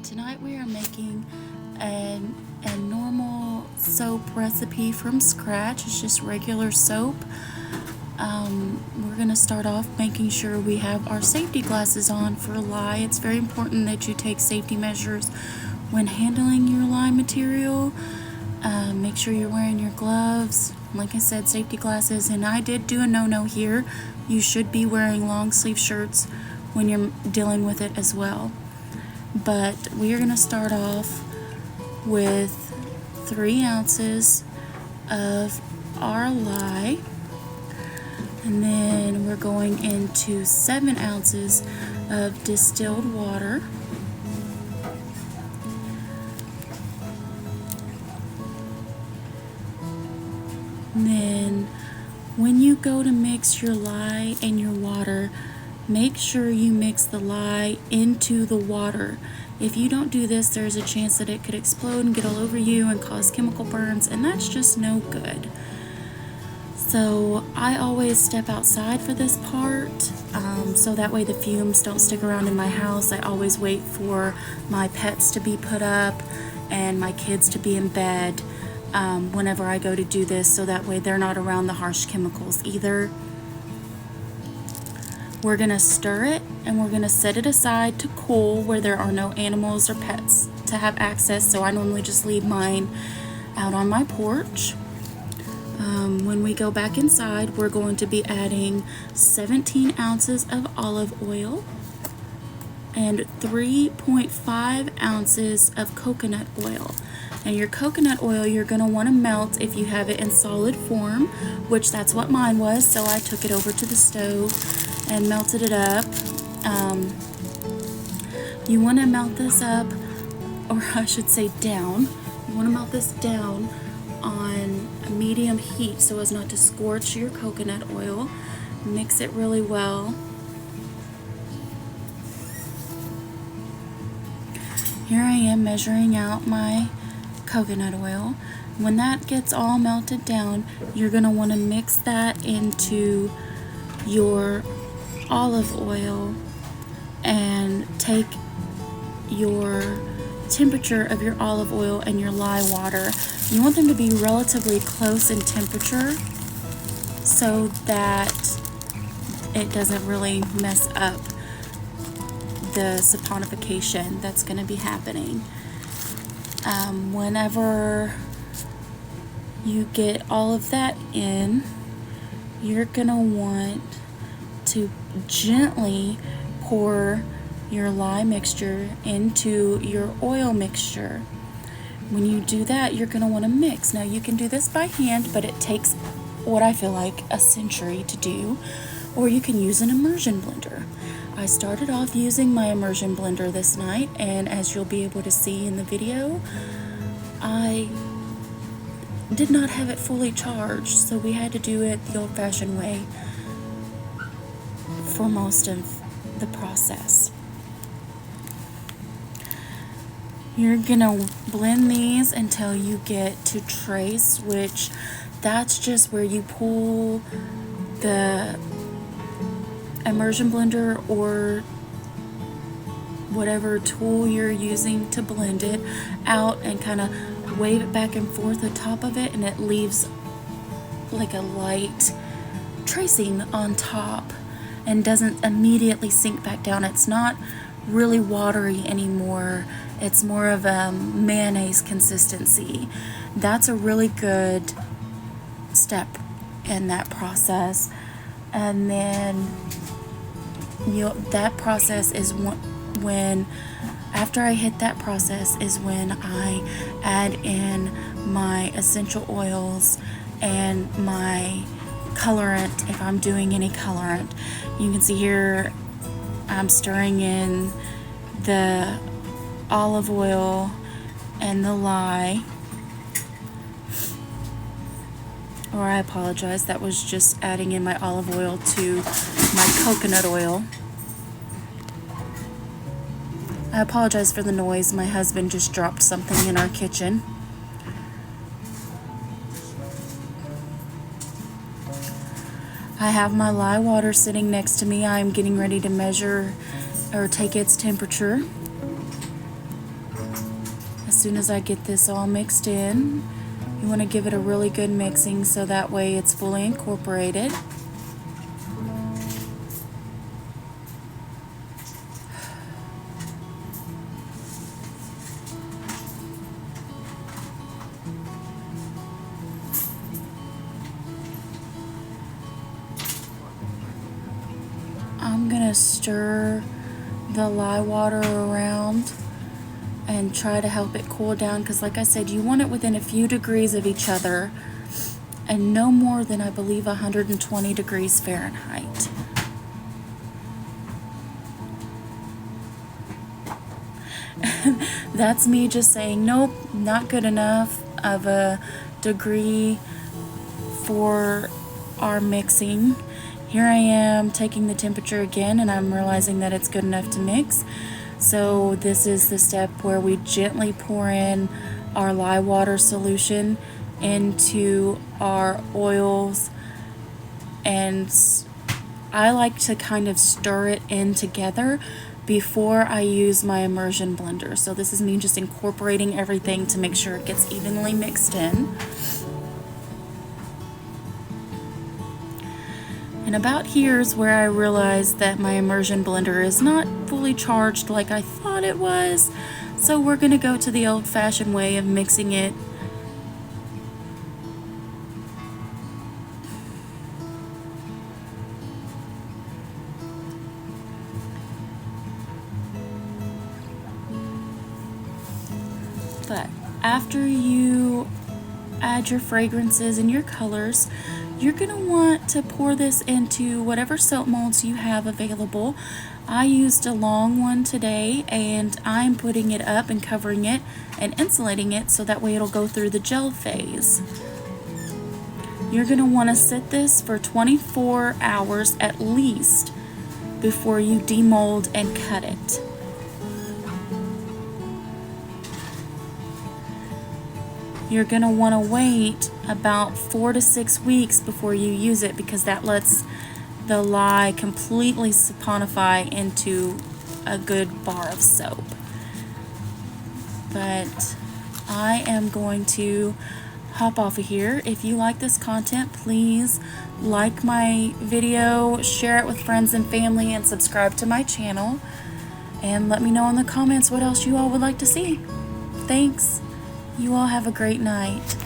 tonight we are making a normal soap recipe from scratch. It's just regular soap. We're going to start off making sure we have our safety glasses on for lye. It's very important that you take safety measures when handling your lye material. Make sure you're wearing your gloves. Like I said, safety glasses. And I did do a no-no here. You should be wearing long sleeve shirts when you're dealing with it as well. But we are going to start off with 3 ounces of our lye. And then we're going into 7 ounces of distilled water. And then when you go to mix your lye and your water, make sure you mix the lye into the water. If you don't do this, there's a chance that it could explode and get all over you and cause chemical burns, and that's just no good. So I always step outside for this part, so that way the fumes don't stick around in my house. I always wait for my pets to be put up and my kids to be in bed whenever I go to do this, so that way they're not around the harsh chemicals either. We're going to stir it and we're going to set it aside to cool where there are no animals or pets to have access. So I normally just leave mine out on my porch. When we go back inside, we're going to be adding 17 ounces of olive oil and 3.5 ounces of coconut oil. And your coconut oil, you're going to want to melt if you have it in solid form, which that's what mine was. So I took it over to the stove and melted it up. You want to melt this up, or I should say down. You want to melt this down on a medium heat so as not to scorch your coconut oil. Mix it really well. Here I am measuring out my coconut oil. When that gets all melted down, you're going to want to mix that into your olive oil and take your temperature of your olive oil and your lye water. You want them to be relatively close in temperature so that it doesn't really mess up the saponification that's going to be happening. Whenever you get all of that in, you're going to want to gently pour your lye mixture into your oil mixture. When you do that, you're going to want to mix. Now you can do this by hand, but it takes what I feel like a century to do, or you can use an immersion blender. I started off using my immersion blender this night, and as you'll be able to see in the video, I did not have it fully charged, so we had to do it the old-fashioned way for most of the process. You're gonna blend these until you get to trace, which that's just where you pull the immersion blender or whatever tool you're using to blend it out and kind of wave it back and forth on top of it, and it leaves like a light tracing on top and doesn't immediately sink back down. It's not really watery anymore. It's more of a mayonnaise consistency. That's a really good step in that process. And then that process is when after I hit that process is when I add in my essential oils and my colorant, if I'm doing any colorant. You can see here I'm stirring in the olive oil and the lye. Or I apologize, that was just adding in my olive oil to my coconut oil. I apologize for the noise. My husband just dropped something in our kitchen. I have my lye water sitting next to me. I'm getting ready to measure or take its temperature. as soon as I get this all mixed in. You want to give it a really good mixing so that way it's fully incorporated. I'm gonna stir the lye water around and try to help it cool down, because like I said, you want it within a few degrees of each other and no more than, I believe, 120 degrees Fahrenheit. That's me just saying, nope, not good enough of a degree for our mixing. Here I am taking the temperature again, and I'm realizing that it's good enough to mix. So this is the step where we gently pour in our lye water solution into our oils, and I like to kind of stir it in together before I use my immersion blender. So this is me just incorporating everything to make sure it gets evenly mixed in. And about here's where I realized that my immersion blender is not fully charged like I thought it was. So we're gonna go to the old-fashioned way of mixing it. But after you add your fragrances and your colors, you're going to want to pour this into whatever soap molds you have available. I used a long one today, and I'm putting it up and covering it and insulating it so that way it'll go through the gel phase. You're going to want to sit this for 24 hours at least before you demold and cut it. You're going to want to wait about 4 to 6 weeks before you use it, because that lets the lye completely saponify into a good bar of soap. But I am going to hop off of here. If you like this content, please like my video, share it with friends and family, and subscribe to my channel. And let me know in the comments what else you all would like to see. Thanks. You all have a great night.